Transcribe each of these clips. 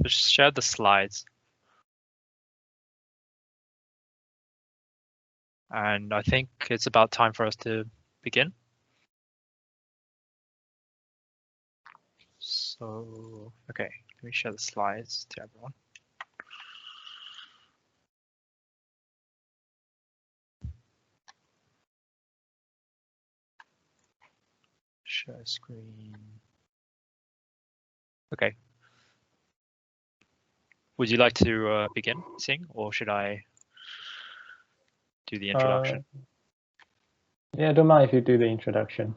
I've shared the slides. And I think it's about time for us to begin. So, okay, let me share the slides to everyone. Share screen. Okay. Would you like to begin, Sing, or should I do the introduction? Yeah, I don't mind if you do the introduction.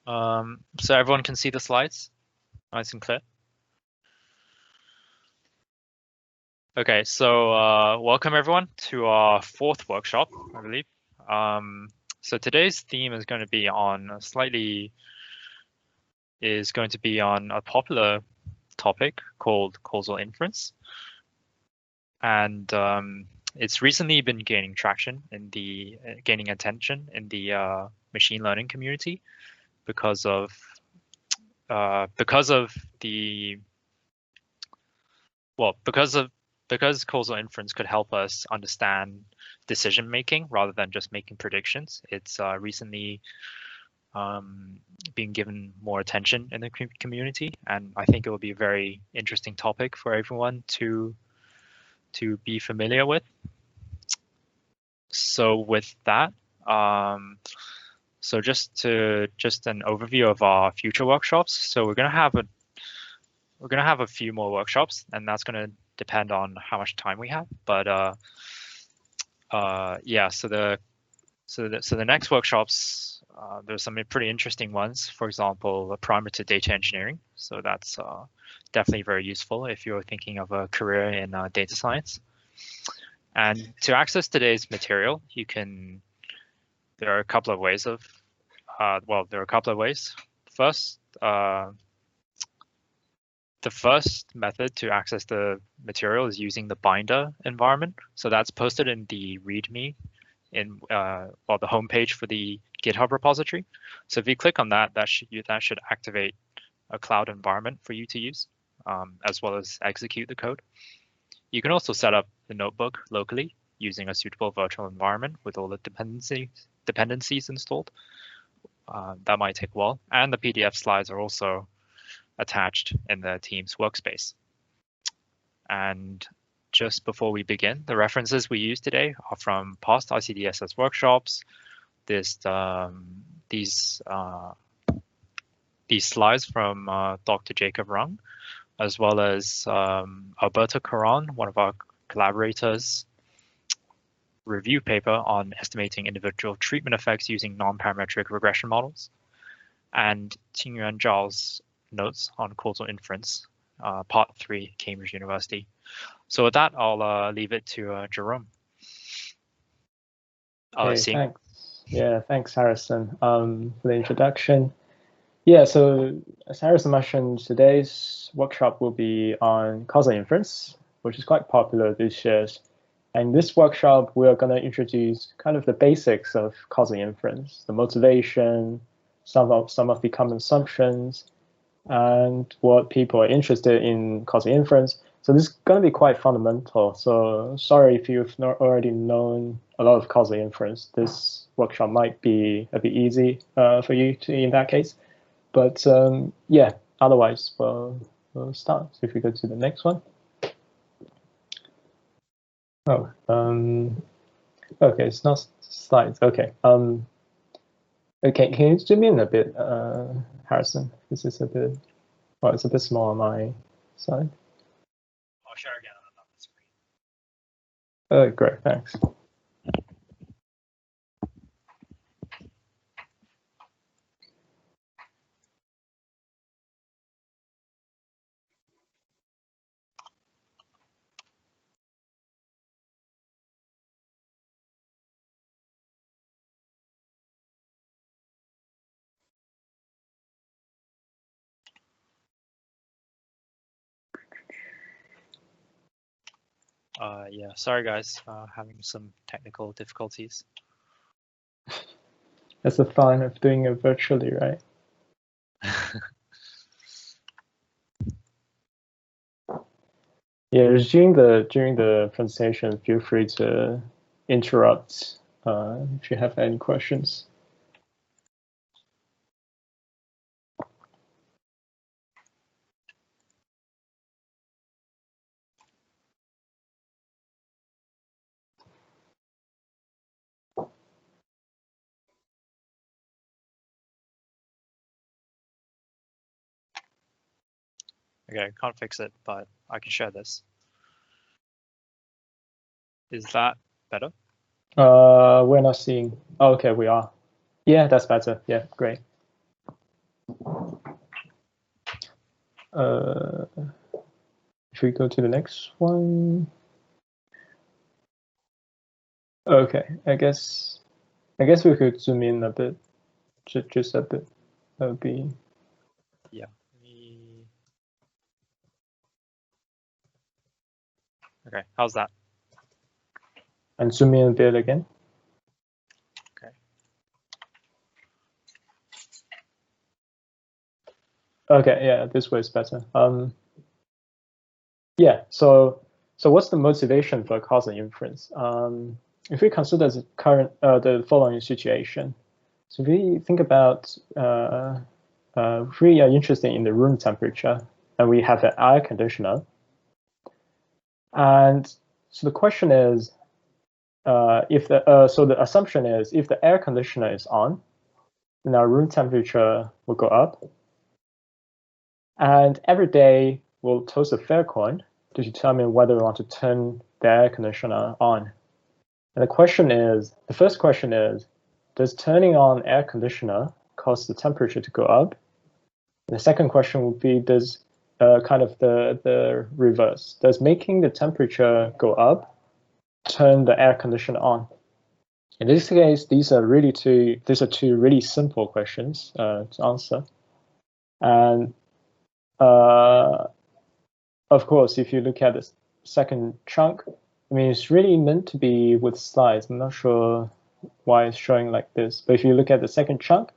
So everyone can see the slides, nice and clear. Okay, so welcome everyone to our fourth workshop, I believe. So today's theme is going to be on a popular topic called Causal Inference, and it's recently been gaining traction in gaining attention in the machine learning community because of causal inference could help us understand decision making rather than just making predictions. It's recently being given more attention in the community, and I think it will be a very interesting topic for everyone to be familiar with. So with that, so just an overview of our future workshops. So we're gonna have a few more workshops, and that's gonna depend on how much time we have. But yeah, so the next workshops, there's some pretty interesting ones. For example, a primer to data engineering. So that's definitely very useful if you're thinking of a career in data science. And to access today's material, there are a couple of ways of, First, the first method to access the material is using the binder environment. So that's posted in the README in the homepage for the GitHub repository. So if you click on that, that should activate a cloud environment for you to use, as well as execute the code. You can also set up the notebook locally using a suitable virtual environment with all the dependencies installed. That might take a while. And the PDF slides are also attached in the team's workspace. And just before we begin, the references we use today are from past ICDSS workshops. These slides from Dr. Jacob Rung, as well as Alberto Caron, one of our collaborators, review paper on estimating individual treatment effects using non-parametric regression models, and Qingyuan Zhao's notes on causal inference, part 3, Cambridge University. So with that, I'll leave it to Jerome. Thanks. Yeah, thanks, Harrison, for the introduction. Yeah, so as Harrison mentioned, today's workshop will be on causal inference, which is quite popular these years. And in this workshop, we are going to introduce kind of the basics of causal inference, the motivation, some of the common assumptions, and what people are interested in causal inference. So this is going to be quite fundamental. So sorry if you've not already known a lot of causal inference. This workshop might be a bit easy for you in that case. But yeah, otherwise, we'll start. So if we go to the next one. Oh, okay, it's not slides. Okay. Okay, can you zoom in a bit, Harrison? This is a bit, well, it's a bit small on my side. I'll share again on the screen. Oh, great, thanks. Yeah, sorry guys, having some technical difficulties. That's the fun of doing it virtually, right? Yeah, during the presentation, feel free to interrupt if you have any questions. Okay, can't fix it, but I can share this. Is that better? We're not seeing. Oh, okay, we are. Yeah, that's better. Yeah, great. If we go to the next one. Okay, I guess we could zoom in a bit, just a bit. That would be. Yeah. Okay, how's that? And zoom in a bit again. Okay. Okay, yeah, this way is better. Yeah, so what's the motivation for causal inference? If we consider the current the following situation, so if we think about if we are interested in the room temperature and we have an air conditioner, and so the question is if the so the assumption is if the air conditioner is on, then our room temperature will go up, and every day we'll toss a fair coin to determine whether we want to turn the air conditioner on. And the first question is, does turning on air conditioner cause the temperature to go up? And the second question would be, does kind of the reverse, does making the temperature go up turn the air conditioner on? In this case, these are two really simple questions to answer. And of course, if you look at the second chunk, I mean, it's really meant to be with slides. I'm not sure why it's showing like this, but if you look at the second chunk,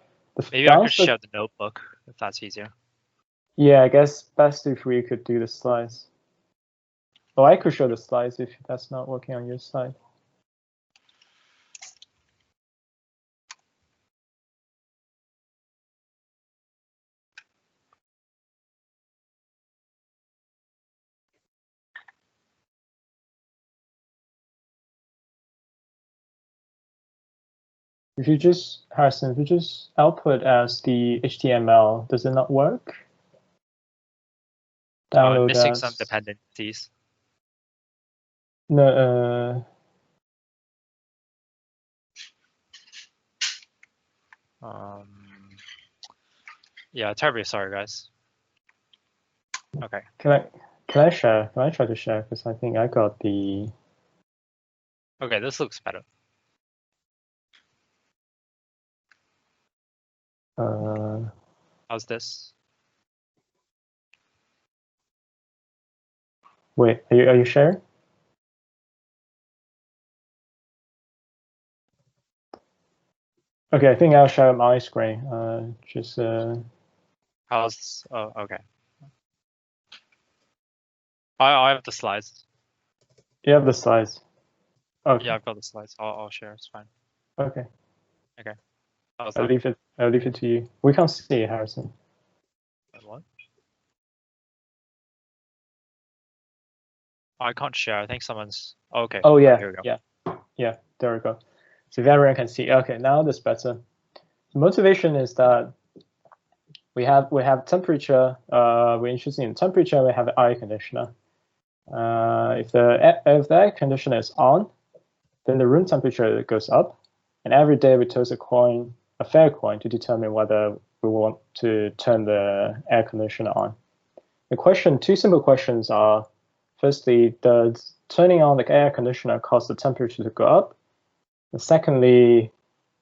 maybe I could share the notebook if that's easier. Yeah, I guess best if we could do the slides. Oh, I could show the slides if that's not working on your side. Harrison, if you just output as the HTML, does it not work? Download missing some dependencies. No. Yeah, terribly sorry, guys. Okay. Can I share? Can I try to share? Because I think I got the. Okay, this looks better. How's this? Wait, are you sharing? Okay, I think I'll share my screen. How's? Oh, okay. I have the slides. You have the slides. Okay. Yeah, I've got the slides. I'll share. It's fine. Okay. Okay. I'll leave it to you. We can't see it, Harrison. What? I can't share. I think someone's. Okay. Oh yeah. Here we go. Yeah. There we go. So if everyone can see. Okay, now that's better. The motivation is that we have temperature. We're interested in temperature. We have an air conditioner. If the air conditioner is on, then the room temperature goes up, and every day we toss a fair coin, to determine whether we want to turn the air conditioner on. Two simple questions are: firstly, does turning on the air conditioner cause the temperature to go up? And secondly,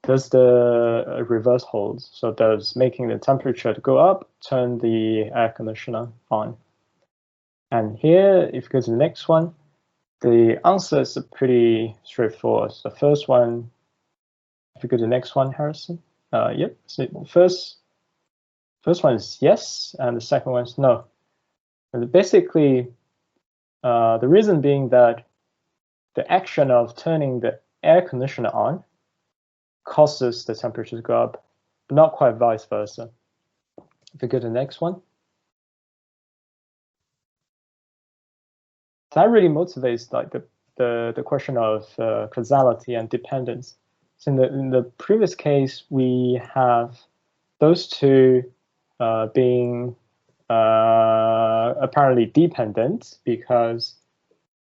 does the reverse hold? So does making the temperature to go up turn the air conditioner on? And here, if you go to the next one, the answers are pretty straightforward. The first one, if you go to the next one, Harrison. Yep. So the first one is yes, and the second one is no. And basically, The reason being that the action of turning the air conditioner on causes the temperature to go up, but not quite vice versa. If we go to the next one. That really motivates like the question of causality and dependence. So in the previous case, we have those two being apparently dependent because,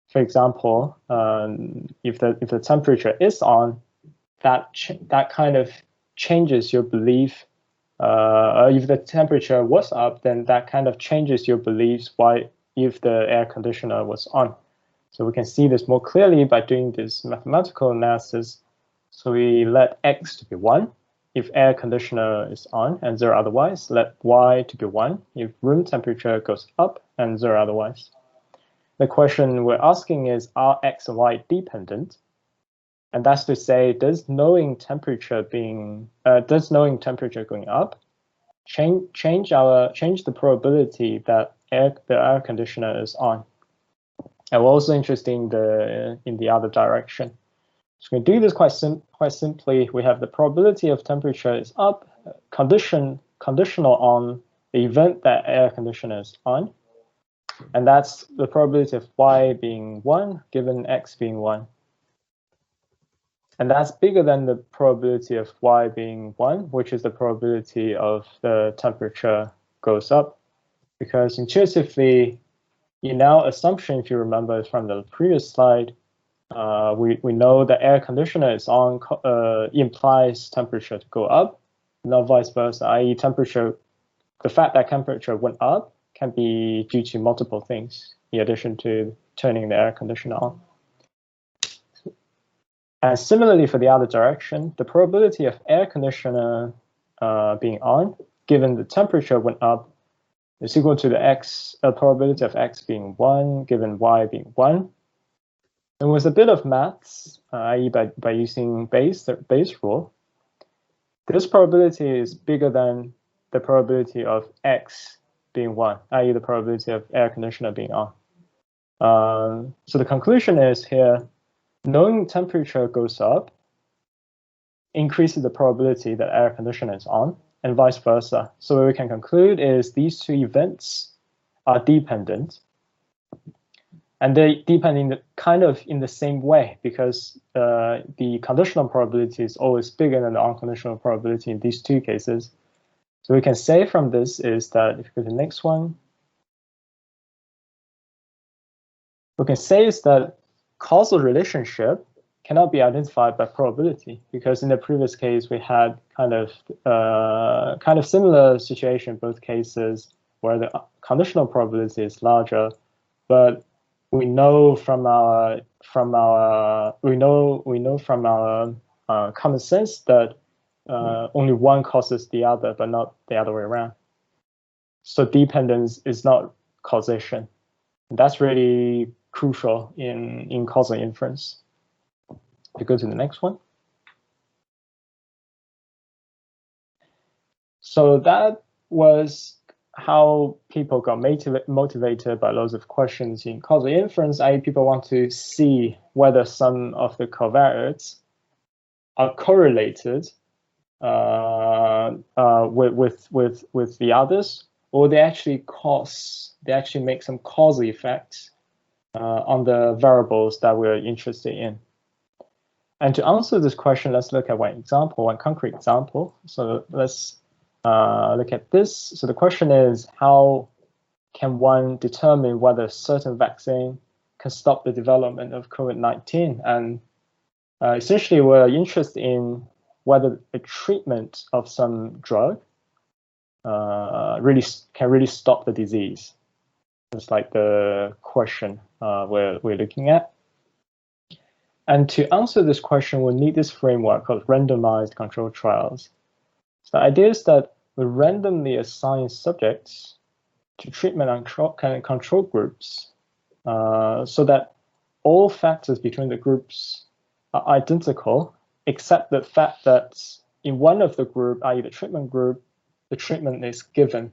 for example, if the temperature is on, that kind of changes your belief. If the temperature was up, then that kind of changes your beliefs if the air conditioner was on. So we can see this more clearly by doing this mathematical analysis. So we let x to be 1 if air conditioner is on and 0 otherwise. Let y to be 1 if room temperature goes up and 0 otherwise. The question we're asking is, are x and y dependent? And that's to say, does knowing temperature going up change the probability that the air conditioner is on? And we're also interested in the other direction. So we can do this quite simply. We have the probability of temperature is up, conditional on the event that air conditioner is on. And that's the probability of y being 1 given x being 1. And that's bigger than the probability of y being 1, which is the probability of the temperature goes up. Because intuitively, in our assumption, if you remember from the previous slide, we know the air conditioner is on implies temperature to go up, not vice versa, i.e. the fact that temperature went up can be due to multiple things in addition to turning the air conditioner on. And similarly for the other direction, the probability of air conditioner being on, given the temperature went up, is equal to the probability of x being 1 given y being 1. And with a bit of maths, i.e. by using the Bayes rule, this probability is bigger than the probability of x being 1, i.e. the probability of air conditioner being on. So the conclusion is here, knowing temperature goes up increases the probability that air conditioner is on, and vice versa. So what we can conclude is these two events are dependent. And they depend in the same way, because the conditional probability is always bigger than the unconditional probability in these two cases. So we can say from this is that, if you go to the next one, we can say is that causal relationship cannot be identified by probability, because in the previous case we had kind of similar situation in both cases where the conditional probability is larger, but we know from our common sense that only one causes the other, but not the other way around. So dependence is not causation. And that's really crucial in causal inference. If you go to the next one. So that was how people got motivated by loads of questions in causal inference, i.e. people want to see whether some of the covariates are correlated with the others, or they actually make some causal effects on the variables that we're interested in. And to answer this question, let's look at one concrete example. So let's look at this. So the question is, how can one determine whether a certain vaccine can stop the development of COVID-19? And essentially, we're interested in whether a treatment of some drug can really stop the disease. It's like the question we're looking at. And to answer this question, we'll need this framework of randomized controlled trials. So the idea is that we randomly assign subjects to treatment and control groups so that all factors between the groups are identical, except the fact that in one of the group, i.e. the treatment group, the treatment is given,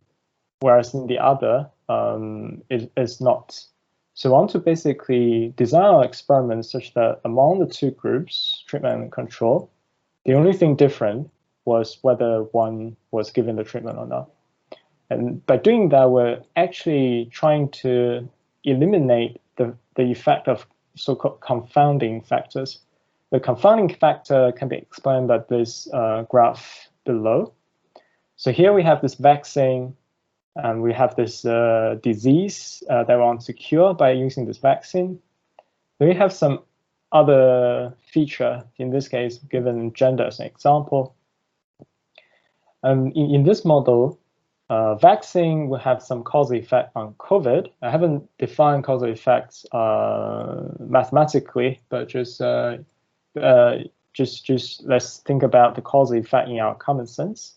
whereas in the other, it is not. So we want to basically design our experiment such that among the two groups, treatment and control, the only thing different was whether one was given the treatment or not. And by doing that, we're actually trying to eliminate the effect of so-called confounding factors. The confounding factor can be explained by this graph below. So here we have this vaccine, and we have this disease that we want to cure by using this vaccine. Then we have some other feature, in this case, given gender as an example. In this model, vaccine will have some causal effect on COVID. I haven't defined causal effects mathematically, but just let's think about the causal effect in our common sense.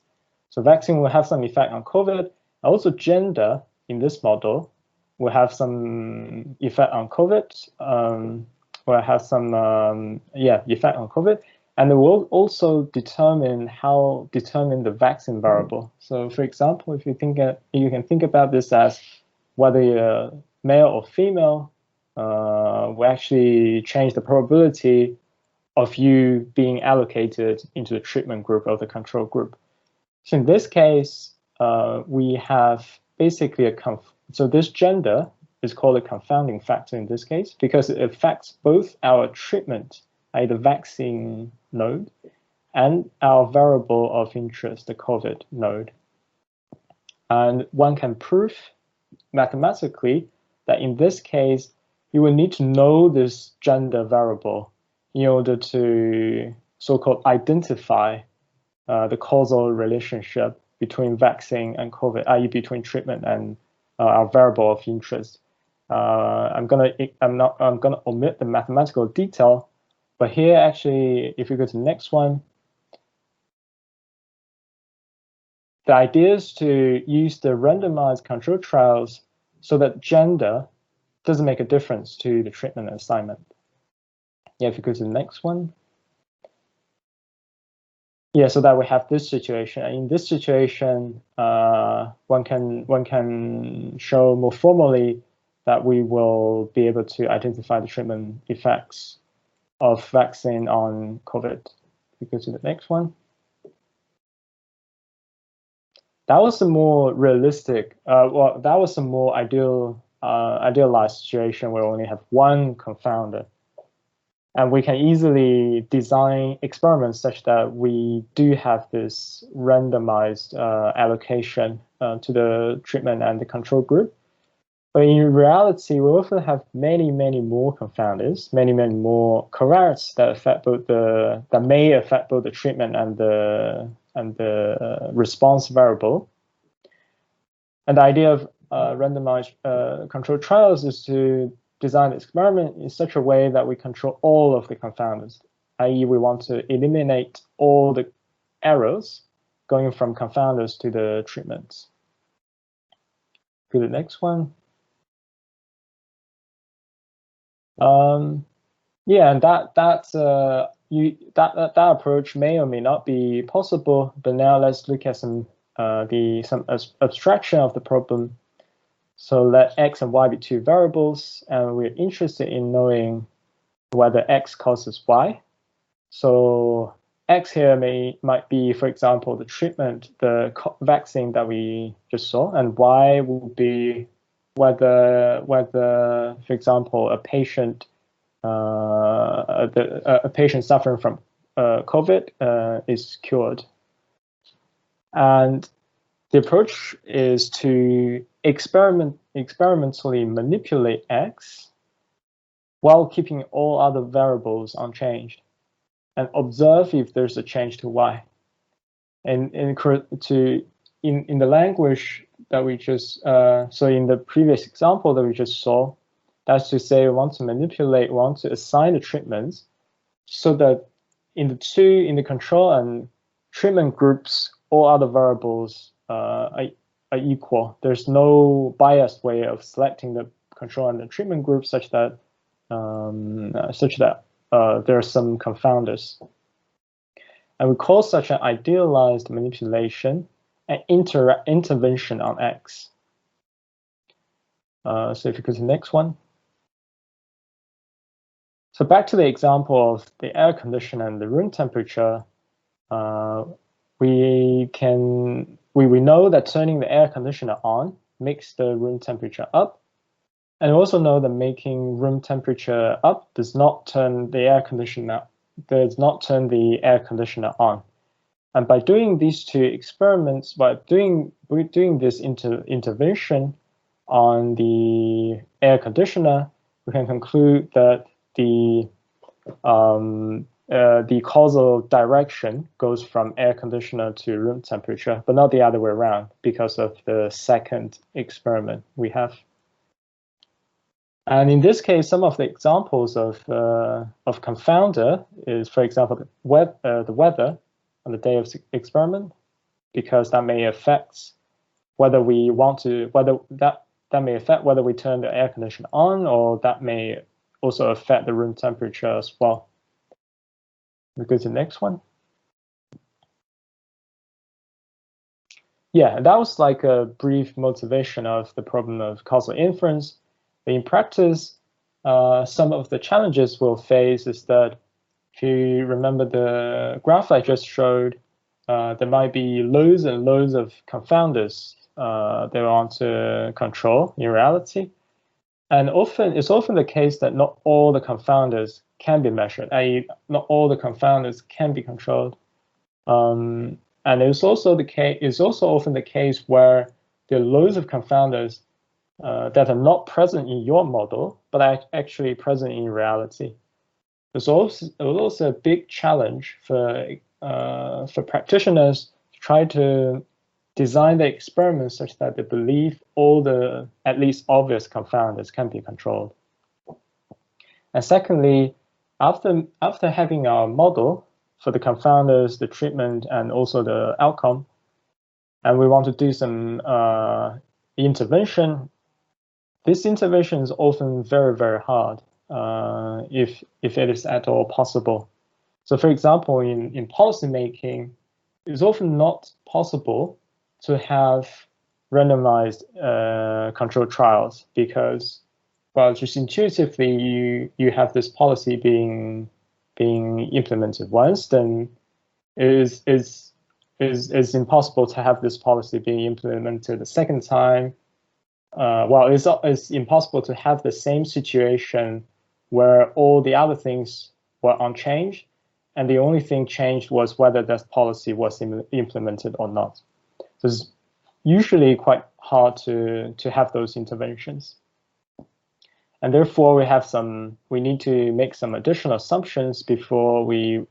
So vaccine will have some effect on COVID. Also, gender in this model will have some effect on COVID. Will have some effect on COVID, and it will also determine the vaccine variable. So, for example, if you can think about this as whether you're male or female, will actually change the probability of you being allocated into the treatment group or the control group. So in this case, we have basically so this gender is called a confounding factor in this case because it affects both our treatment, i.e. the vaccine node, and our variable of interest, the COVID node. And one can prove mathematically that in this case, you will need to know this gender variable in order to so-called identify the causal relationship between vaccine and COVID, i.e. between treatment and our variable of interest. I'm gonna omit the mathematical detail, but here actually, if you go to the next one, the idea is to use the randomized control trials so that gender doesn't make a difference to the treatment assignment. Yeah, if you go to the next one. Yeah, so that we have this situation. In this situation, one can show more formally that we will be able to identify the treatment effects of vaccine on COVID. If we go to the next one. That was a more realistic, that was a more idealized situation where we only have one confounder. And we can easily design experiments such that we do have this randomized allocation to the treatment and the control group. But in reality, we often have many more confounders, many more covariates that may affect both the treatment and the response variable. And the idea of randomized control trials is to design the experiment in such a way that we control all of the confounders, i.e. we want to eliminate all the errors going from confounders to the treatments. Go to the next one. Yeah, and that approach may or may not be possible, but now let's look at some abstraction of the problem. So let x and y be two variables, and we're interested in knowing whether x causes y. So x here might be, for example, the treatment, the vaccine that we just saw, and y will be whether for example, a patient suffering from COVID is cured. And the approach is to experimentally manipulate x while keeping all other variables unchanged, and observe if there's a change to y. And in the language that we just so in the previous example that we just saw, that's to say we want to assign the treatments so that in the control and treatment groups, all other variables are equal. There's no biased way of selecting the control and the treatment group such that there are some confounders. And we call such an idealized manipulation an intervention on x. So if you go to the next one. So back to the example of the air conditioner and the room temperature, we know that turning the air conditioner on makes the room temperature up. And we also know that making room temperature up does not turn the air conditioner on. And by doing these two experiments, by doing this intervention on the air conditioner, we can conclude that the causal direction goes from air conditioner to room temperature, but not the other way around because of the second experiment we have. And in this case, some of the examples of confounder is, for example, the weather on the day of the experiment, because that may affect whether we want to that may affect whether we turn the air conditioner on, or that may also affect the room temperature as well. We go to the next one. Yeah, that was like a brief motivation of the problem of causal inference. But in practice, some of the challenges we'll face is that if you remember the graph I just showed, there might be loads and loads of confounders they want to control in reality. And it's often the case that not all the confounders can be measured, i.e., not all the confounders can be controlled. And it's also often the case where there are loads of confounders that are not present in your model, but are actually present in reality. There's also a big challenge for practitioners to try to design the experiments such that they believe all the at least obvious confounders can be controlled. And secondly, after having our model for the confounders, the treatment, and also the outcome, and we want to do some intervention, this intervention is often very, very hard, if it is at all possible. So for example, in policy making, it's often not possible to have randomized controlled trials because, well, just intuitively, you have this policy being implemented once, then it is impossible to have this policy being implemented a second time. Well, it's impossible to have the same situation where all the other things were unchanged, and the only thing changed was whether that policy was implemented or not. So it's usually quite hard to have those interventions. And therefore, we need to make some additional assumptions before we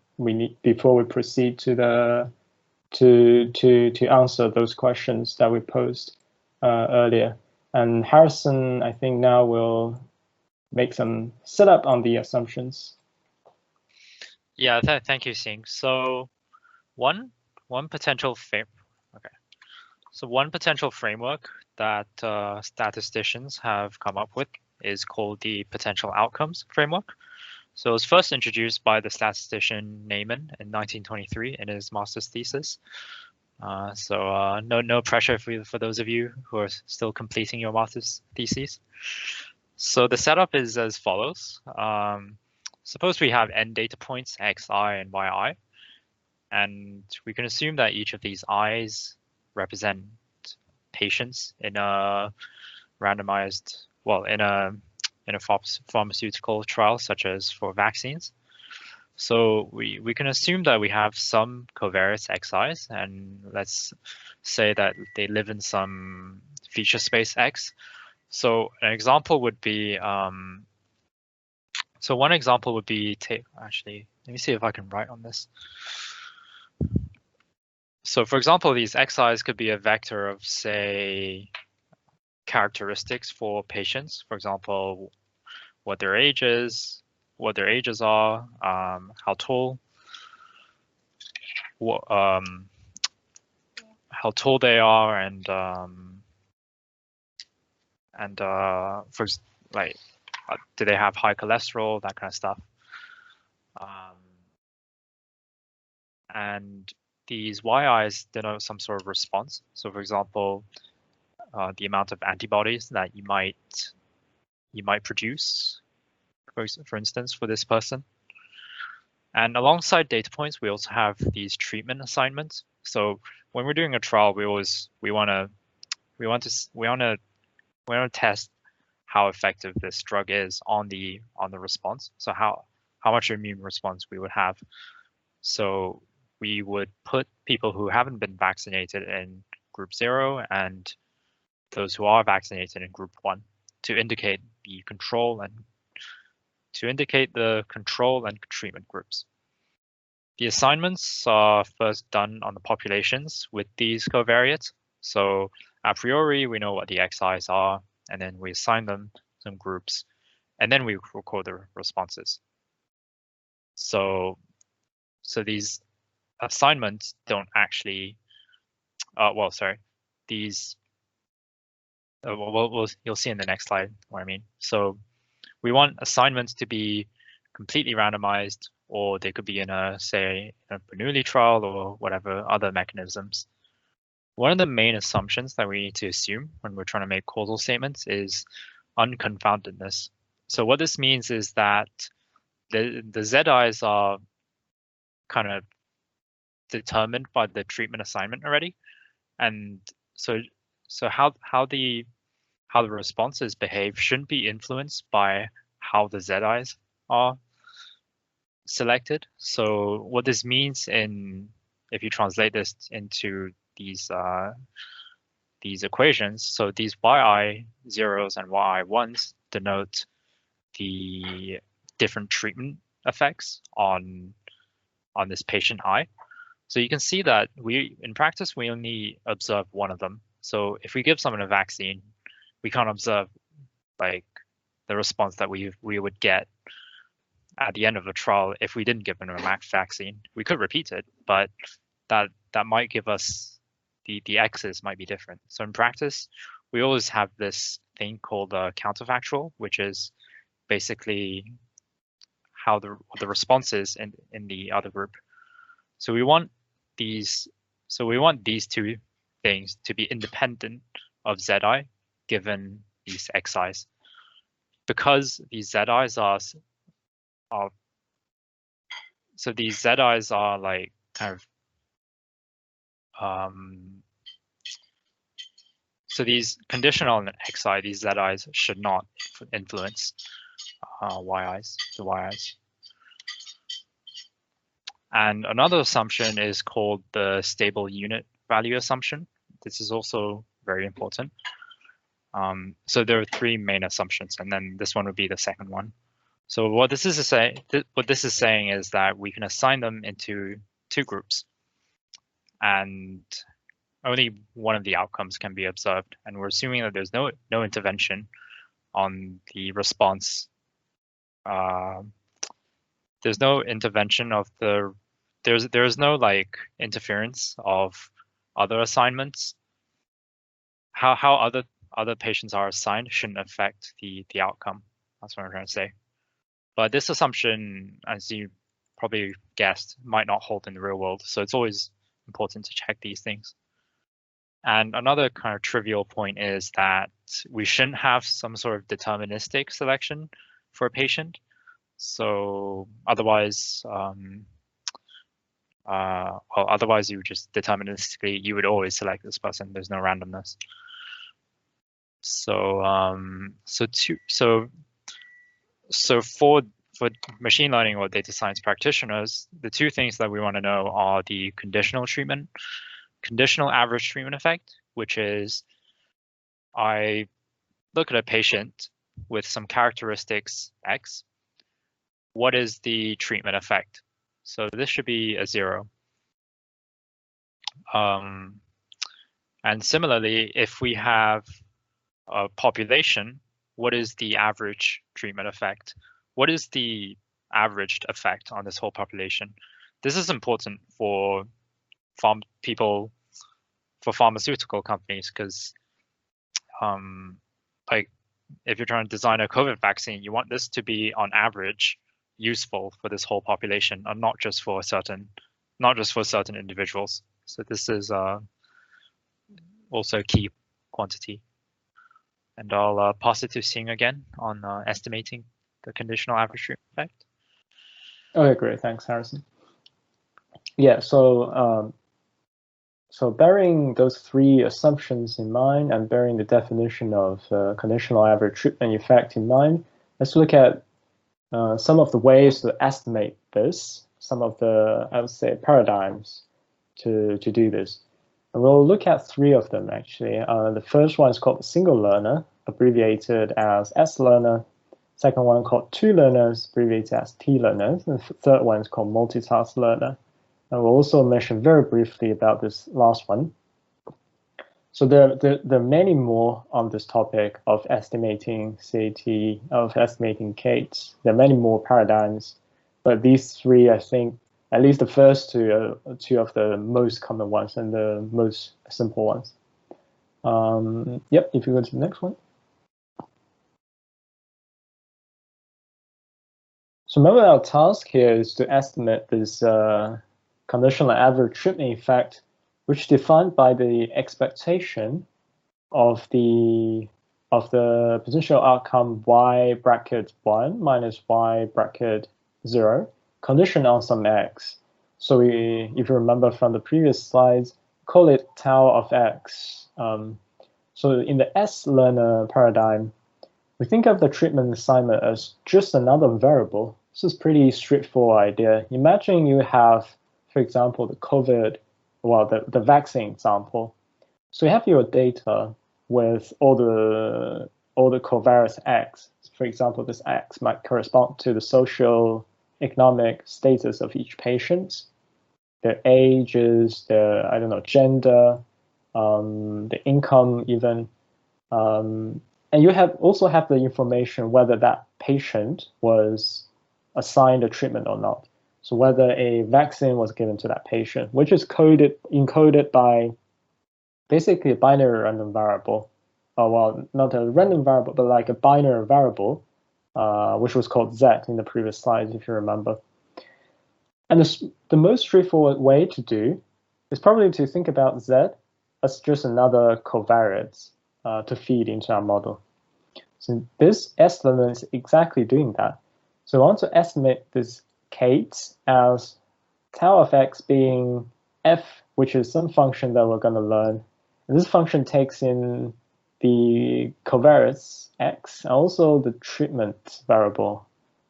proceed to answer those questions that we posed earlier. And Harrison, I think now will make some setup on the assumptions. Yeah, thank you, Sing. So one potential framework that statisticians have come up with is called the potential outcomes framework. So it was first introduced by the statistician Neyman in 1923 in his master's thesis. No pressure for those of you who are still completing your master's theses. So the setup is as follows. Suppose we have n data points, xi and yi, and we can assume that each of these i's represent patients in a randomized, well, in a pharmaceutical trial, such as for vaccines. So we can assume that we have some covariates xi's, and let's say that they live in some feature space x. So an example would be, so one example would be, actually, let me see if I can write on this. So for example, these xi's could be a vector of, say, characteristics for patients. For example, what their ages are, how tall they are, and for like, do they have high cholesterol, that kind of stuff. And these yi's denote some sort of response. So for example, the amount of antibodies that you might produce for instance, for this person. And alongside data points, we also have these treatment assignments. So when we're doing a trial, we want to test how effective this drug is on the response. So how much immune response we would have. So we would put people who haven't been vaccinated in group 0 and those who are vaccinated in group 1 to indicate the control and treatment groups. The assignments are first done on the populations with these covariates. So a priori, we know what the xi's are, and then we assign them some groups, and then we record the responses. So these assignments don't actually, these, you'll see in the next slide what I mean. So we want assignments to be completely randomized, or they could be in a, say, a Bernoulli trial or whatever other mechanisms. One of the main assumptions that we need to assume when we're trying to make causal statements is unconfoundedness. So what this means is that the ZIs are kind of determined by the treatment assignment already, and so how the responses behave shouldn't be influenced by how the ZIs are selected. So what this means if you translate this into these equations, so these yi zeros and yi ones denote the different treatment effects on this patient I. So you can see that in practice we only observe one of them. So if we give someone a vaccine, we can't observe like the response that we would get at the end of the trial if we didn't give them a vaccine. We could repeat it, but that might give us the X's might be different. So in practice, we always have this thing called counterfactual, which is basically how the response is in the other group. So we want these two things to be independent of Zi given these Xi's. Because these Zi's are so these Zi's are like kind of so these conditional on Xi, these Zi's should not influence the Yi's. And another assumption is called the stable unit value assumption. This is also very important. So there are three main assumptions, and then this one would be the second one. So what this is saying is that we can assign them into two groups, and only one of the outcomes can be observed. And we're assuming that there's no intervention on the response. There's no intervention of there's no like interference of other assignments. How other patients are assigned shouldn't affect the outcome. That's what I'm trying to say. But this assumption, as you probably guessed, might not hold in the real world. So it's always important to check these things. And another kind of trivial point is that we shouldn't have some sort of deterministic selection for a patient. So otherwise, otherwise you would just deterministically, you would always select this person. There's no randomness. So for machine learning or data science practitioners, the two things that we want to know are the conditional average treatment effect, which is I look at a patient with some characteristics X. What is the treatment effect? So this should be a 0. And similarly, if we have a population, what is the average treatment effect? What is the averaged effect on this whole population? This is important for pharmaceutical companies, because like if you're trying to design a COVID vaccine, you want this to be on average useful for this whole population, and not just for certain individuals. So this is also key quantity. And I'll pass it to Sing again on estimating. the conditional average treatment effect. Okay, great. Thanks, Harrison. Yeah, so bearing those three assumptions in mind and bearing the definition of conditional average treatment effect in mind, let's look at some of the ways to estimate this, some of the, I would say, paradigms to do this. And we'll look at three of them, actually. The first one is called single learner, abbreviated as S-learner. Second one called two learners, abbreviated as T-learners. And the third one is called multitask learner. And we'll also mention very briefly about this last one. So there are many more on this topic of estimating CAT, of estimating Kates. There are many more paradigms, but these three, I think, at least the first two are two of the most common ones and the most simple ones. Yep, if you go to the next one. So remember our task here is to estimate this conditional average treatment effect, which is defined by the expectation of the potential outcome y bracket 1 minus y bracket 0, conditioned on some x. So if you remember from the previous slides, call it tau of x. So in the S-learner paradigm, we think of the treatment assignment as just another variable. This is pretty straightforward idea. Imagine you have, for example, the COVID, well, the vaccine example. So you have your data with all the covariance x. For example, this x might correspond to the social economic status of each patient, their ages, their, I don't know, gender, the income even. And you also have the information whether that patient was assigned a treatment or not. So whether a vaccine was given to that patient, which is encoded by basically a binary random variable. Well, not a random variable, but like a binary variable, which was called Z in the previous slides, if you remember. And the most straightforward way to do is probably to think about Z as just another covariance to feed into our model. So this S-learner is exactly doing that. So I want to estimate this Kate as tau of x being f, which is some function that we're going to learn. And this function takes in the covariance x and also the treatment variable,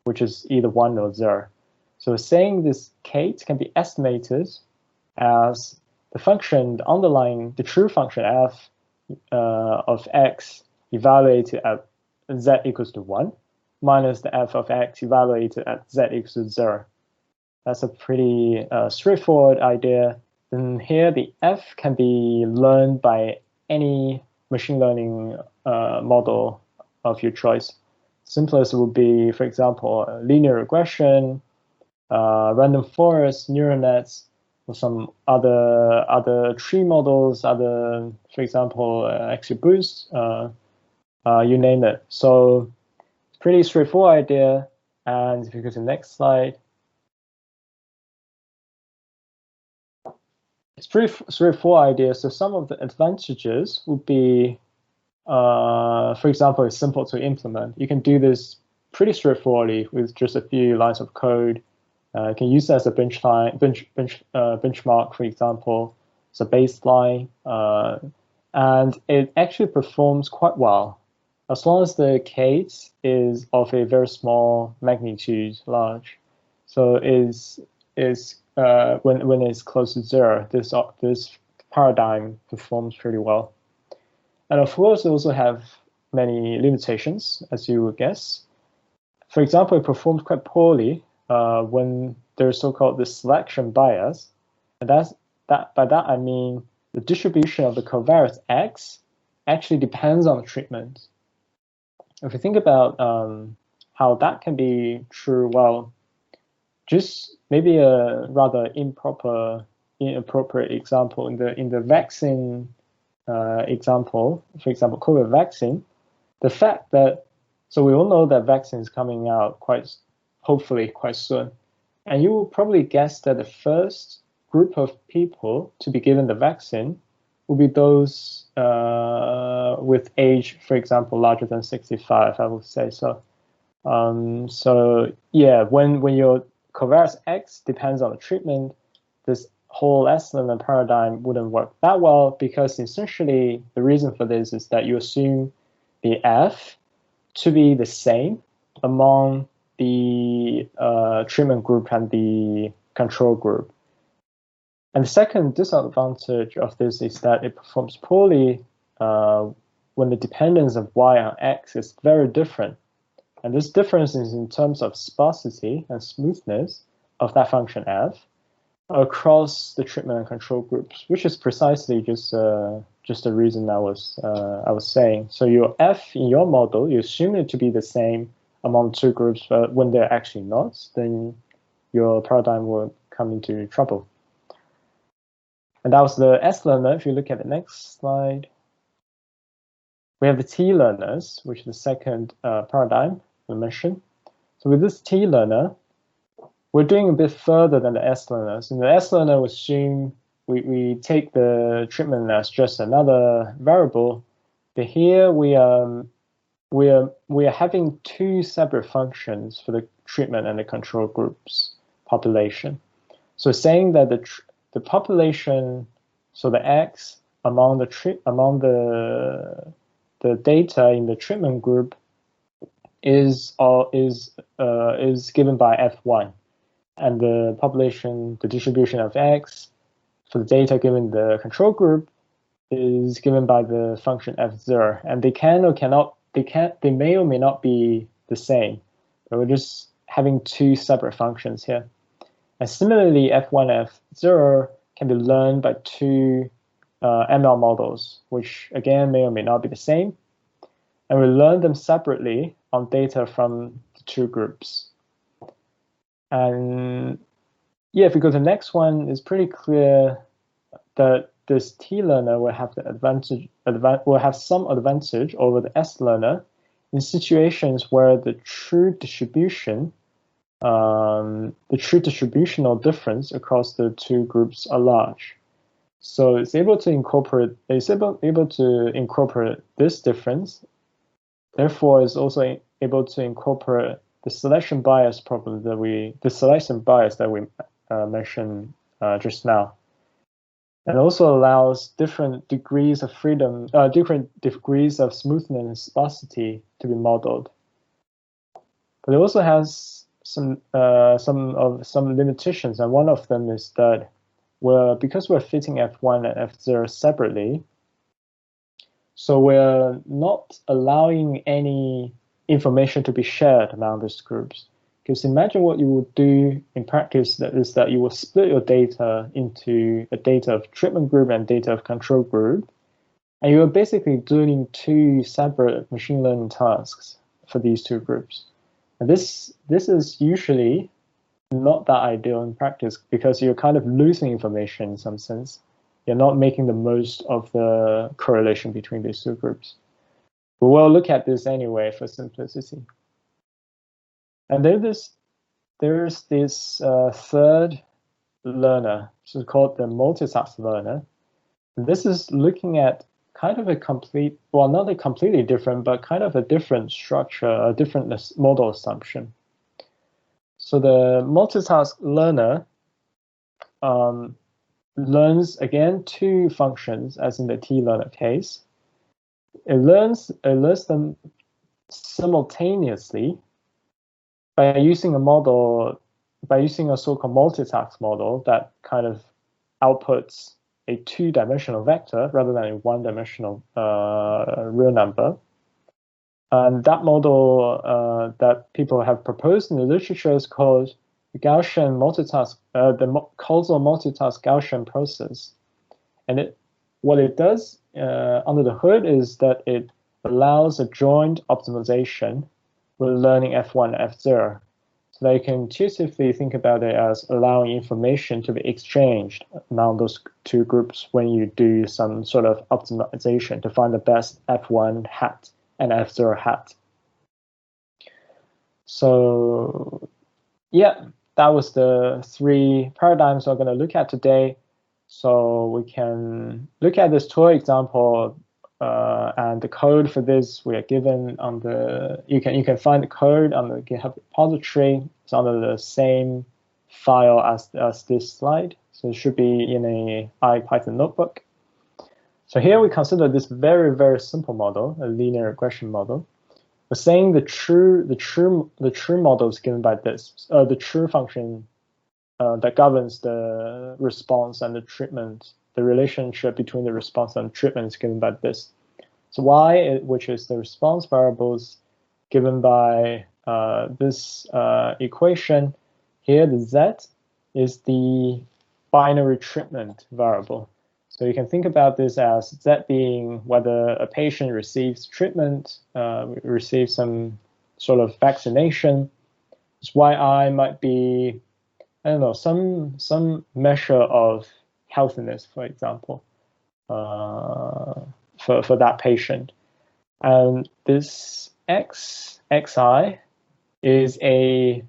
which is either 1 or 0. So we're saying this Kate can be estimated as the function, the underlying, the true function f of x evaluated at z equals to 1 minus the f of x evaluated at z equals to 0. That's a pretty straightforward idea. And here the f can be learned by any machine learning model of your choice. Simplest would be, for example, linear regression, random forest, neural nets, or some other tree models, for example, XGBoost, you name it. So it's pretty straightforward idea. And if you go to the next slide, it's pretty straightforward idea. So some of the advantages would be, for example, it's simple to implement. You can do this pretty straightforwardly with just a few lines of code. You can use it as a benchmark, for example, as a baseline, and it actually performs quite well as long as the case is of a very small magnitude, large. So when it's close to 0, this paradigm performs pretty well. And of course, it also have many limitations, as you would guess. For example, it performs quite poorly when there's so-called the selection bias. And by that I mean the distribution of the covariance x actually depends on the treatment. If you think about how that can be true, well, just maybe a rather inappropriate example in the vaccine example, for example, COVID vaccine, the fact that, so we all know that vaccine is coming out hopefully quite soon. And you will probably guess that the first group of people to be given the vaccine will be those with age, for example, larger than 65, I would say so. So yeah, when your covariance X depends on the treatment, this whole S-learner paradigm wouldn't work that well, because essentially the reason for this is that you assume the F to be the same among the treatment group and the control group. And the second disadvantage of this is that it performs poorly when the dependence of Y on X is very different. And this difference is in terms of sparsity and smoothness of that function F across the treatment and control groups, which is precisely just the reason I was saying. So your F in your model, you assume it to be the same among two groups, but when they're actually not, then your paradigm will come into trouble. And that was the S learner. If you look at the next slide, we have the T learners, which is the second paradigm I mentioned. So with this T learner, we're doing a bit further than the S learners. In the S learner, we assume we take the treatment as just another variable, but here we are having two separate functions for the treatment and the control groups population. So saying that the population, so the X among the data in the treatment group is given by F1, and the population, the distribution of X for the data given the control group is given by the function F0, and they may or may not be the same, but we're just having two separate functions here. And similarly, F1, F0 can be learned by two ML models, which again may or may not be the same. And we learn them separately on data from the two groups. And yeah, if we go to the next one, it's pretty clear that this T learner will have the will have some advantage over the S learner in situations where the true distributional difference across the two groups are large. So it's able to incorporate this difference. Therefore, it's also able to incorporate the selection bias problem that we mentioned just now, and also allows different degrees of freedom, different degrees of smoothness and sparsity to be modeled. But it also has some limitations, and one of them is that because we're fitting F1 and F0 separately, so we're not allowing any information to be shared among these groups. Because imagine what you would do in practice, is that you will split your data into a data of treatment group and data of control group, and you're basically doing two separate machine learning tasks for these two groups. And this is usually not that ideal in practice, because you're kind of losing information in some sense. You're not making the most of the correlation between these two groups. But we'll look at this anyway for simplicity. And then there's this third learner, which is called the multitask learner. And this is looking at kind of a complete, well, not a completely different, but kind of a different structure, a different model assumption. So the multitask learner learns, again, two functions, as in the T learner case. It learns them simultaneously by using a model, by using a so-called multitask model that kind of outputs a two-dimensional vector rather than a one-dimensional real number. And that model that people have proposed in the literature is called the Gaussian multitask, the causal multitask Gaussian process. And what it does under the hood is that it allows a joint optimization with learning F1 and F0. So that you can intuitively think about it as allowing information to be exchanged among those two groups when you do some sort of optimization to find the best F1 hat and F0 hat. So yeah, that was the three paradigms we're going to look at today. So we can look at this toy example and the code for this we are given on the, you can find the code on the GitHub repository. It's under the same file as this slide. So it should be in a IPython notebook. So here we consider this very, very simple model, a linear regression model. We're saying the true model is given by this, the true function that governs the response and the treatment. The relationship between the response and treatment is given by this. So y, which is the response variables given by this equation. Here, the z is the binary treatment variable. So you can think about this as z being whether a patient receives treatment, receives some sort of vaccination. Yi might be, I don't know, some measure of healthiness, for example, for that patient. And this xi is a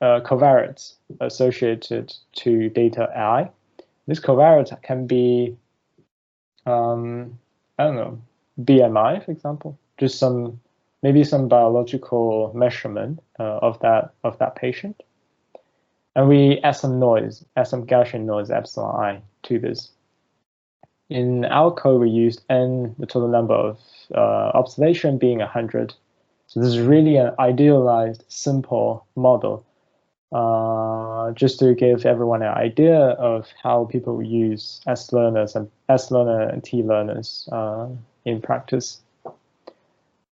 covariance associated to data I. This covariance can be, I don't know, BMI, for example, just maybe some biological measurement of that patient. And we add some noise, some Gaussian noise, epsilon I, to this. In our code, we used n, the total number of observation being 100. So this is really an idealized, simple model, just to give everyone an idea of how people use S-learners and S-learner and T-learners in practice.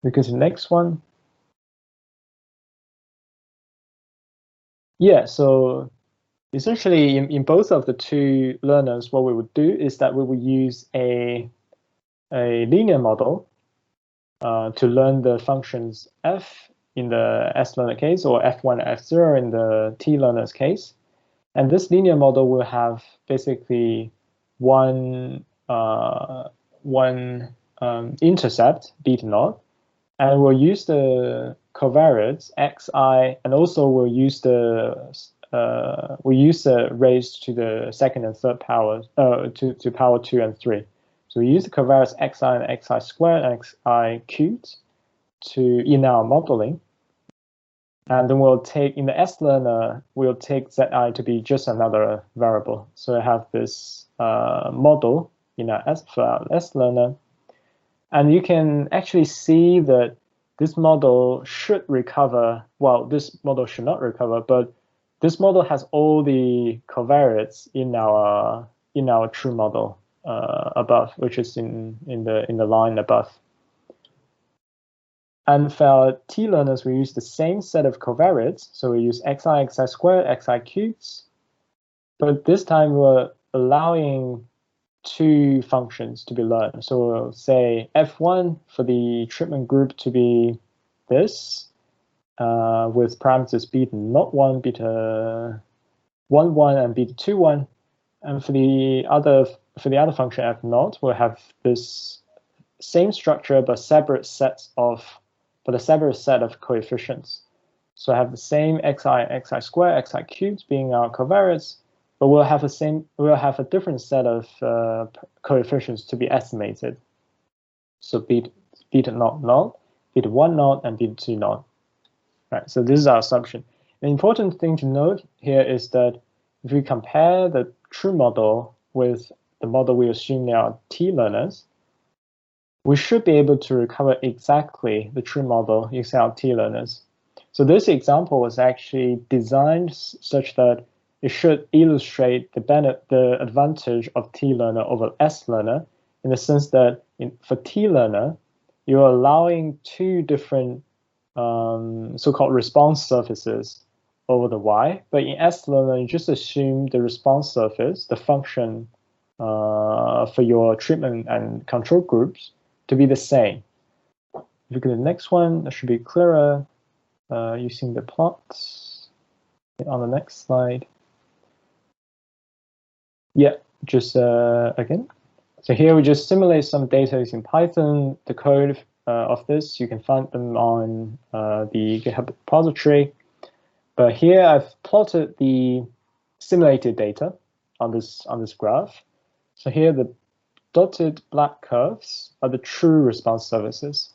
We go to the next one. Yeah, so essentially in both of the two learners, what we would do is that we would use a linear model to learn the functions f in the S-learner case, or f1, f0 in the T-learner's case. And this linear model will have basically one intercept, beta naught, and we'll use the covariance xi, and also we'll use the raised to the second and third power to power 2 and 3. So we use the covariance xi and xi squared and xi cubed in our modeling. And then we'll take, in the S-learner, we'll take zi to be just another variable. So I have this model in our S-learner. And you can actually see that this model should recover, well, this model should not recover, but this model has all the covariates in our true model above, which is in the line above. And for our T-learners, we use the same set of covariates. So we use xi, xi squared, xi cubed. But this time we're allowing two functions to be learned. So we'll say f1 for the treatment group to be this, with parameters beta naught 1, beta 1, 1, and beta 2, 1. And for the other function f naught, we'll have this same structure but a separate set of coefficients. So I have the same xi squared, xi cubed being our covariates, but we'll have a different set of coefficients to be estimated. So beta naught naught, beta 1 naught, and beta 2 naught. Right. So this is our assumption. The important thing to note here is that if we compare the true model with the model we assume there are T-learners, we should be able to recover exactly the true model using our T-learners. So this example was actually designed such that it should illustrate the advantage of T-learner over S-learner, in the sense that for T-learner, you're allowing two different so-called response surfaces over the Y, but in S-learner, you just assume the response surface, the function for your treatment and control groups, to be the same. If you look at the next one, that should be clearer using the plots on the next slide. Yeah, just again. So here we just simulate some data using Python. The code of this, you can find them on the GitHub repository. But here I've plotted the simulated data on this graph. So here the dotted black curves are the true response surfaces.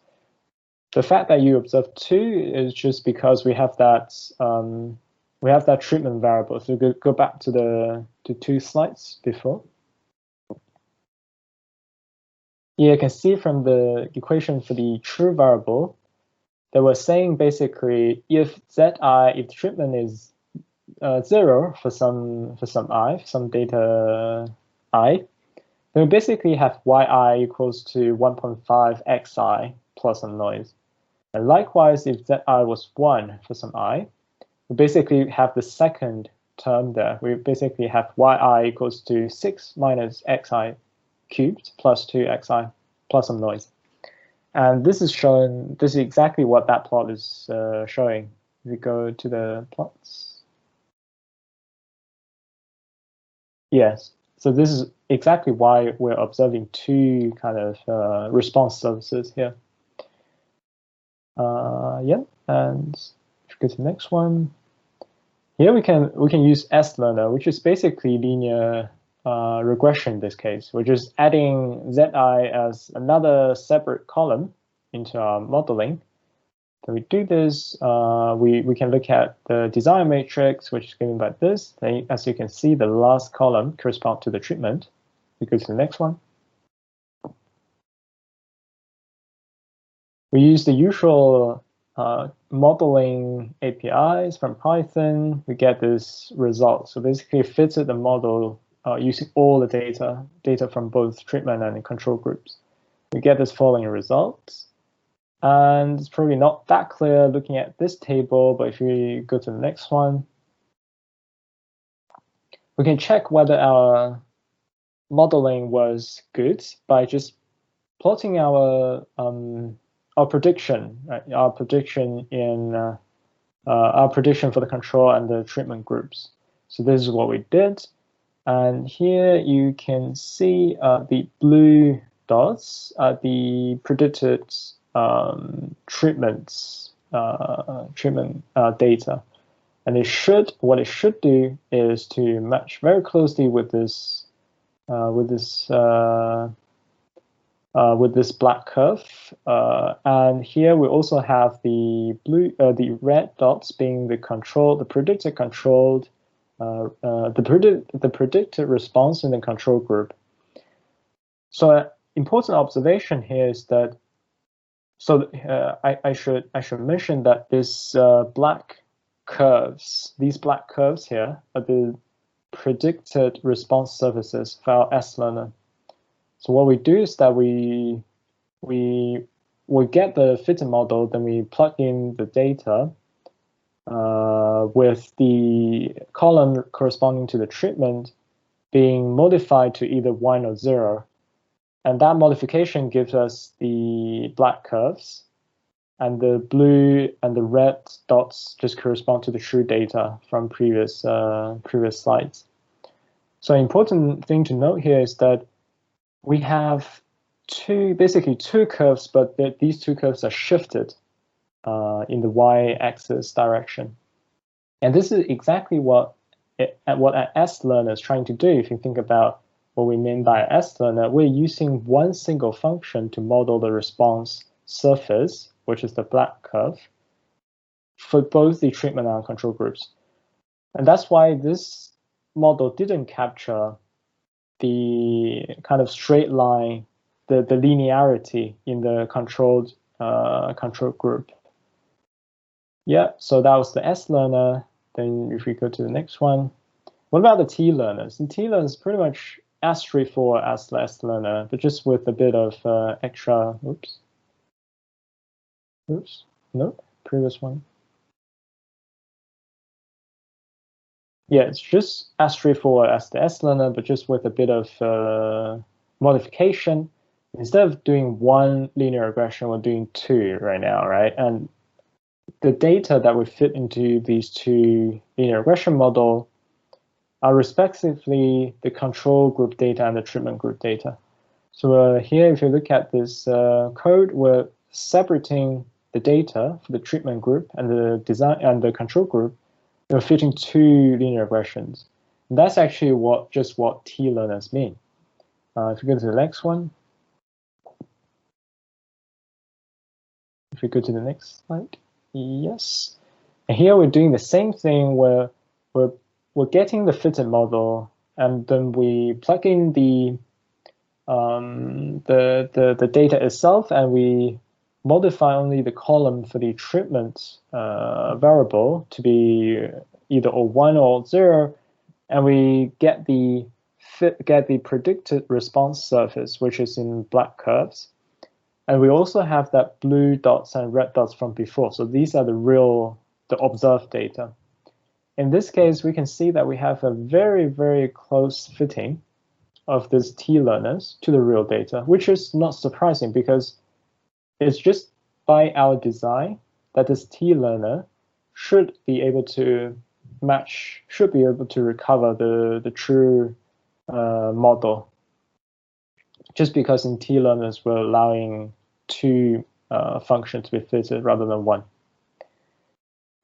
The fact that you observe 2 is just because we have that treatment variable. So go back to the 2 slides before. Yeah, you can see from the equation for the true variable that we're saying basically if the treatment is 0 for some data I, then we basically have yi equals to 1.5 xi plus some noise. And likewise, if zi was 1 for some I, we basically have the second term there. We basically have yi equals to 6 minus xi cubed plus 2xi plus some noise. And this is exactly what that plot is showing. If we go to the plots. Yes, so this is exactly why we're observing 2 kind of response surfaces here. Yeah, and if we go to the next one. Here we can use S-learner, which is basically linear regression in this case. We're just adding zi as another separate column into our modeling. So we do this, we can look at the design matrix, which is given by this. Then, as you can see, the last column corresponds to the treatment. We go to the next one. We use the usual modeling APIs from Python. We get this result. So basically, fitted the model using all the data from both treatment and control groups. We get this following result. And it's probably not that clear looking at this table, but if we go to the next one, we can check whether our modeling was good by just plotting our prediction, right? Our prediction for the control and the treatment groups. So this is what we did. And here you can see the blue dots are the predicted treatment data, and what it should do is to match very closely with this black curve, and here we also have the red dots being the predicted controlled, the predicted response in the control group. So an important observation here is that. So I should mention that these black curves here are the predicted response surfaces for our S-learner. So what we do is that we get the fitted model, then we plug in the data with the column corresponding to the treatment being modified to either 1 or 0. And that modification gives us the black curves, and the blue and the red dots just correspond to the true data from previous slides. So an important thing to note here is that we have basically two curves, but these 2 curves are shifted in the y-axis direction. And this is exactly what an S-learner is trying to do. If you think about what we mean by S-learner, we're using one single function to model the response surface, which is the black curve, for both the treatment and control groups. And that's why this model didn't capture the kind of straight line, the linearity in the control group. Yeah, so that was the S-learner. Then if we go to the next one, what about the T-learners? The T-learners pretty much as straightforward as the S-learner, but just with a bit of extra, no, previous one. Yeah, it's just as straightforward as the S-learner, but just with a bit of modification. Instead of doing 1 linear regression, we're doing 2 right now, right? And the data that we fit into these 2 linear regression model are respectively the control group data and the treatment group data. So here, if you look at this code, we're separating the data for the treatment group and the design and the control group. We're fitting 2 linear regressions. And that's actually what T-learners mean. If we go to the next one. If we go to the next slide. Yes. And here we're doing the same thing where we're getting the fitted model, and then we plug in the data itself, and we modify only the column for the treatment variable to be either O1 or 0, and we get the predicted response surface, which is in black curves. And we also have that blue dots and red dots from before. So these are the observed data. In this case, we can see that we have a very, very close fitting of these t-learners to the real data, which is not surprising because it's just by our design that this t-learner should be able to match, should be able to recover the true model. Just because in t-learners we're allowing two functions to be fitted rather than one.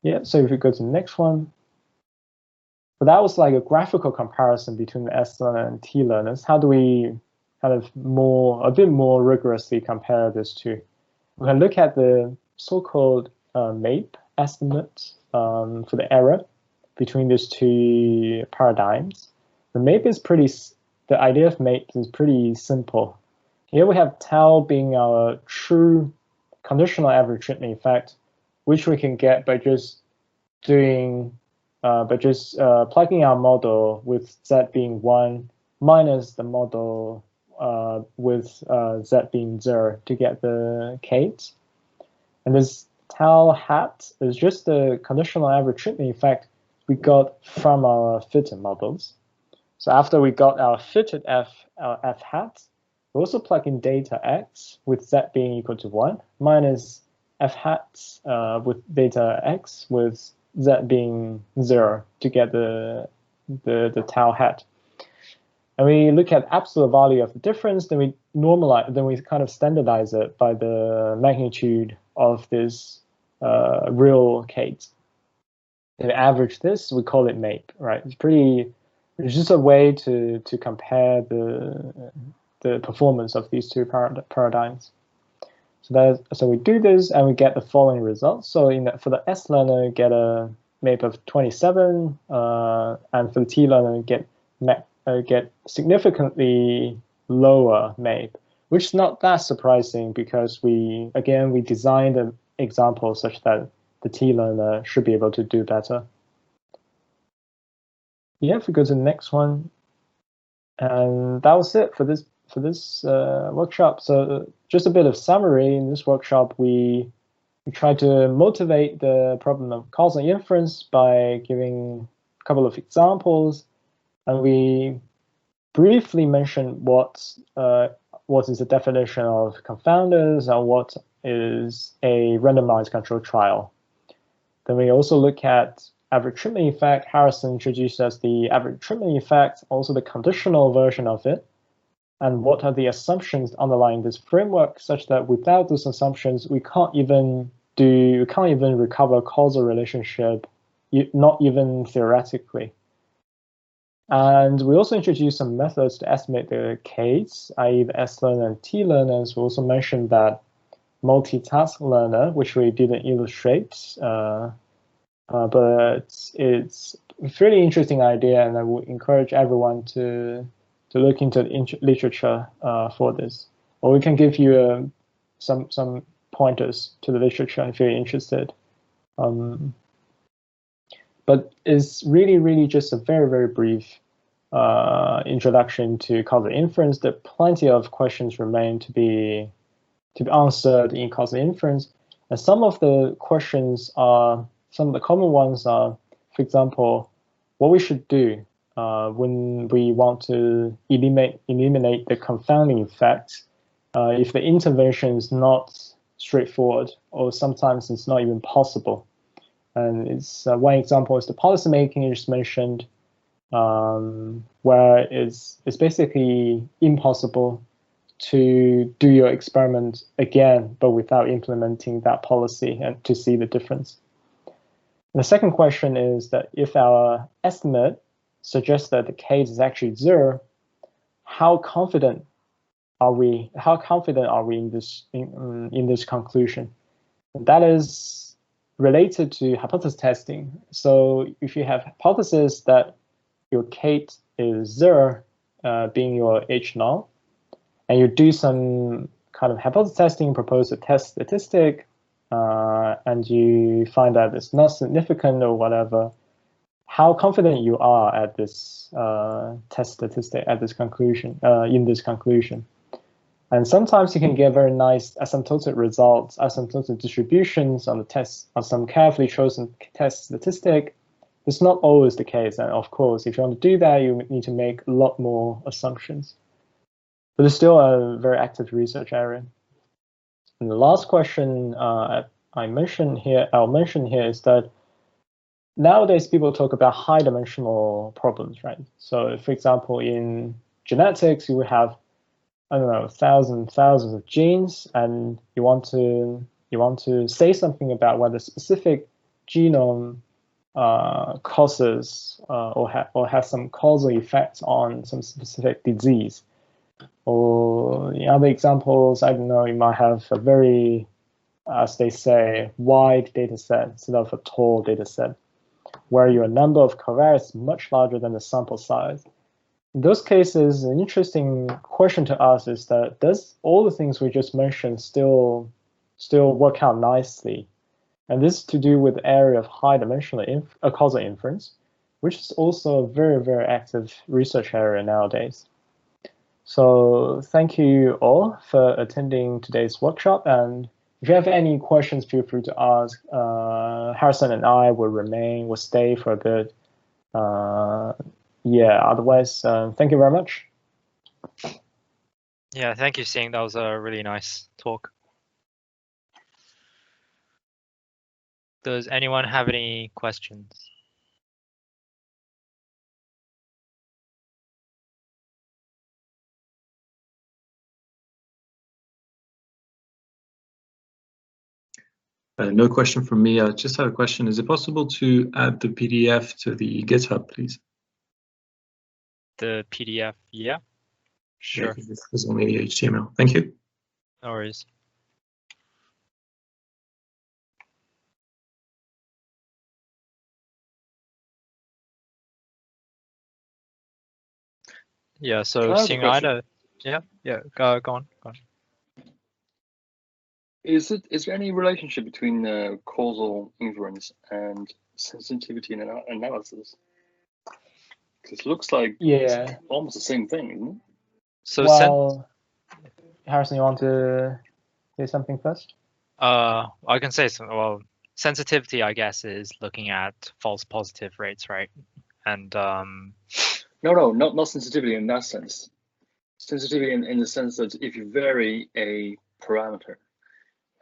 Yeah, so if we go to the next one. So that was like a graphical comparison between the S-learner and t-learners. How do we kind of a bit more rigorously compare these two? We can look at the so-called Mape estimate for the error between these two paradigms. The Mape is the idea of Mape is pretty simple. Here we have tau being our true conditional average treatment effect, which we can get by just doing plugging our model with z being 1 minus the model with z being 0 to get the k's. And this tau hat is just the conditional average treatment effect we got from our fitted models. So after we got our fitted our f hat, we also plug in data x with z being equal to 1 minus f hat with data x with z being 0 to get the tau hat. And we look at absolute value of the difference, then we normalize, then we kind of standardize it by the magnitude of this real case. And we average this, we call it Mape, right? It's just a way to compare the performance of these two paradigms. So we do this and we get the following results. So for the S learner, get a Mape of 27, and for the T learner, get significantly lower Mape, which is not that surprising because we designed an example such that the T learner should be able to do better. Yeah, if we go to the next one, and that was it for this workshop. So just a bit of summary. In this workshop, we try to motivate the problem of causal inference by giving a couple of examples, and we briefly mention what is the definition of confounders and what is a randomized control trial. Then we also look at average treatment effect. Harrison introduced us the average treatment effect, also the conditional version of it, and what are the assumptions underlying this framework, such that without those assumptions, we can't even recover causal relationship, not even theoretically. And we also introduced some methods to estimate the K's, i.e. the S learner and T learners. We also mentioned that multitask learner, which we didn't illustrate, but it's a really interesting idea, and I would encourage everyone to look into the literature for this. Or we can give you some pointers to the literature if you're interested. But it's really just a very brief introduction to causal inference. There are plenty of questions remain to be answered in causal inference, and some of the common ones are, for example, what we should do when we want to eliminate the confounding effect if the intervention is not straightforward, or sometimes it's not even possible. And it's one example is the policymaking you just mentioned, where it's basically impossible to do your experiment again, but without implementing that policy and to see the difference. And the second question is that if our estimate suggests that the case is actually 0, how confident are we? How confident are we in this conclusion? And that is related to hypothesis testing. So if you have hypothesis that your Kate is 0, being your H null, and you do some kind of hypothesis testing, propose a test statistic, and you find that it's not significant or whatever, how confident you are at this test statistic, at this conclusion, in this conclusion. And sometimes you can get very nice asymptotic results, asymptotic distributions on the test, on some carefully chosen test statistic. It's not always the case. And of course, if you want to do that, you need to make a lot more assumptions. But it's still a very active research area. And the last question I'll mention here is that nowadays people talk about high-dimensional problems, right? So, for example, in genetics, you will have, I don't know, thousands of genes, and you want to say something about whether specific genome causes or has some causal effects on some specific disease. Or in other examples, I don't know, you might have a very, as they say, wide data set instead of a tall data set, where your number of covariates is much larger than the sample size. In those cases, an interesting question to ask is that does all the things we just mentioned still work out nicely? And this is to do with the area of high-dimensional causal inference, which is also a very, very active research area nowadays. So thank you all for attending today's workshop. And if you have any questions, feel free to ask. Harrison and I will stay for a bit. Yeah, otherwise, thank you very much. Yeah, thank you, Sing. That was a really nice talk. Does anyone have any questions? No question from me. I just have a question. Is it possible to add the PDF to the GitHub, please? The PDF, yeah, sure. Yeah, this is only the HTML. Thank you. No worries. Yeah, so seeing either, yeah, go on. Is there any relationship between causal inference and sensitivity and analysis? Because it looks like it's almost the same thing, isn't it? So, well, Harrison, you want to say something first? I can say something. Well, sensitivity, I guess, is looking at false positive rates, right? And no, not sensitivity in that sense. Sensitivity in the sense that if you vary a parameter,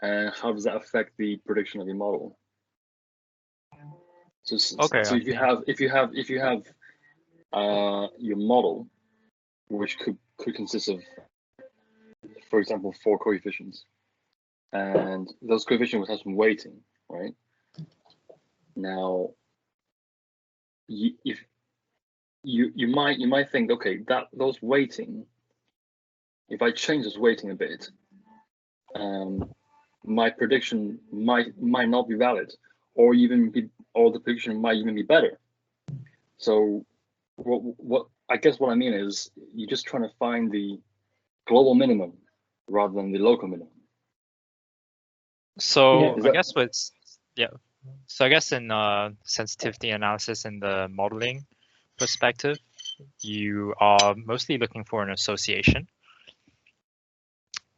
and how does that affect the prediction of your model? So, okay. So if you have your model, which could consist of, for example, 4 coefficients, and those coefficients would have some weighting, right? Now, if you might think, okay, that those weighting, if I change this weighting a bit, my prediction might not be valid, or the prediction might even be better. So what I guess what I mean is you're just trying to find the global minimum rather than the local minimum. So I guess So I guess in sensitivity analysis in the modeling perspective, you are mostly looking for an association.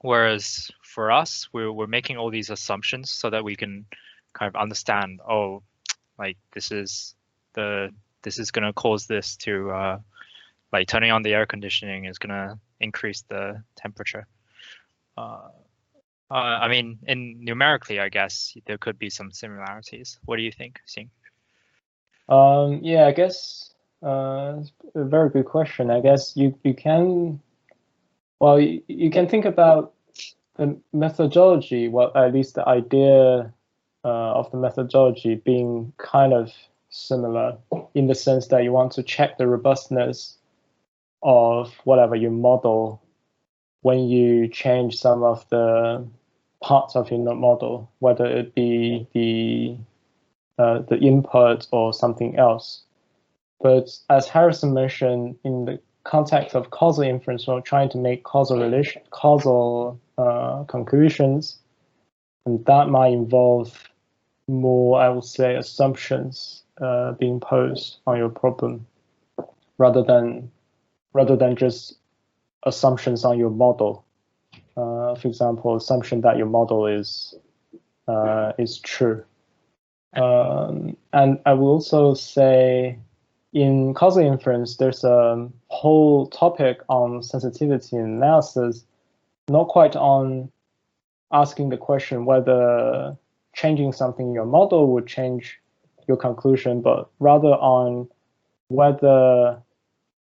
Whereas for us, we're making all these assumptions so that we can kind of understand, oh, like this is going to cause this to, like turning on the air conditioning is going to increase the temperature. I mean, numerically, I guess there could be some similarities. What do you think, Sing? Yeah, I guess a very good question. I guess you can. Well, you can think about the methodology, well, at least the idea of the methodology being kind of similar in the sense that you want to check the robustness of whatever you model when you change some of the parts of your model, whether it be the input or something else. But as Harrison mentioned, in the context of causal inference, we're trying to make causal conclusions, and that might involve more, I would say, assumptions being posed on your problem, rather than just assumptions on your model. For example, assumption that your model is true. And I will also say, in causal inference, there's a whole topic on sensitivity analysis, not quite on asking the question whether changing something in your model would change your conclusion, but rather on whether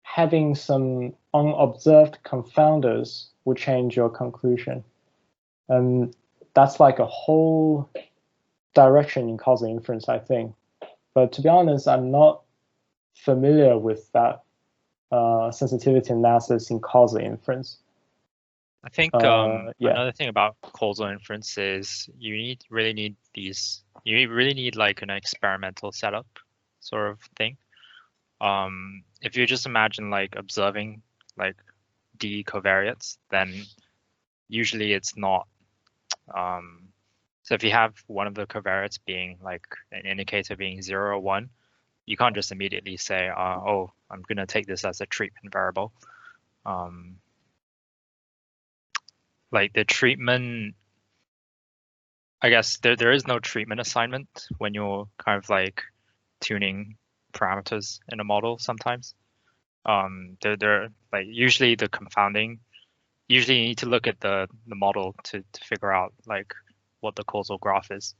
having some unobserved confounders would change your conclusion. And that's like a whole direction in causal inference, I think. But to be honest, I'm not familiar with that sensitivity analysis in causal inference. I think another thing about causal inference is you really need like an experimental setup sort of thing. If you just imagine like observing like D covariates, then usually it's not. So if you have one of the covariates being like an indicator being 0 or 1, you can't just immediately say, oh, I'm going to take this as a treatment variable. Like the treatment, I guess there is no treatment assignment when you're kind of like tuning parameters in a model sometimes. They're like usually the confounding, usually you need to look at the model to figure out like what the causal graph is.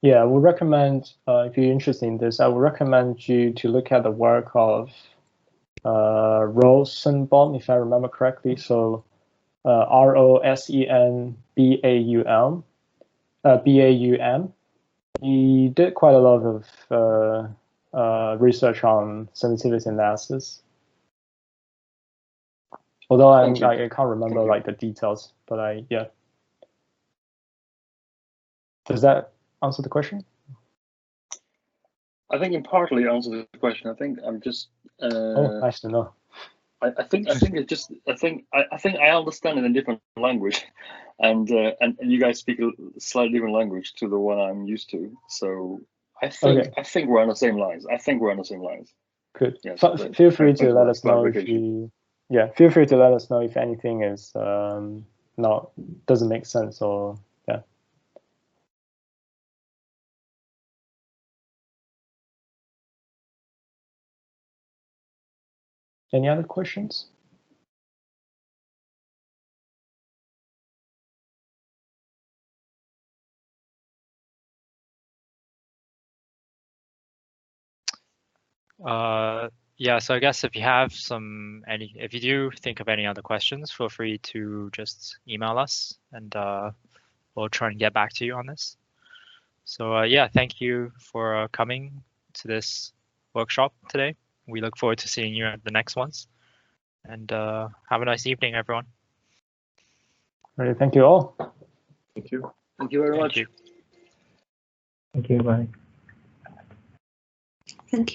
Yeah, I would recommend, if you're interested in this, I would recommend you to look at the work of Rosenbaum, if I remember correctly. So Rosenbaum. He did quite a lot of research on sensitivity analysis. Although I can't remember like the details, but yeah. Does that answer the question? I think it partly answered the question. I think I'm just. Oh, nice to know. I think it's just. I think I understand it in a different language, and you guys speak a slightly different language to the one I'm used to. So I think we're on the same lines. Good. Yes, feel free to let us know if you. Yeah, feel free to let us know if anything is doesn't make sense or yeah. Any other questions? Yeah, so I guess if you have if you do think of any other questions, feel free to just email us and we'll try and get back to you on this. So yeah, thank you for coming to this workshop today. We look forward to seeing you at the next ones. And have a nice evening, everyone. All right, thank you all. Thank you. Thank you very much. Thank you, bye. Thank you.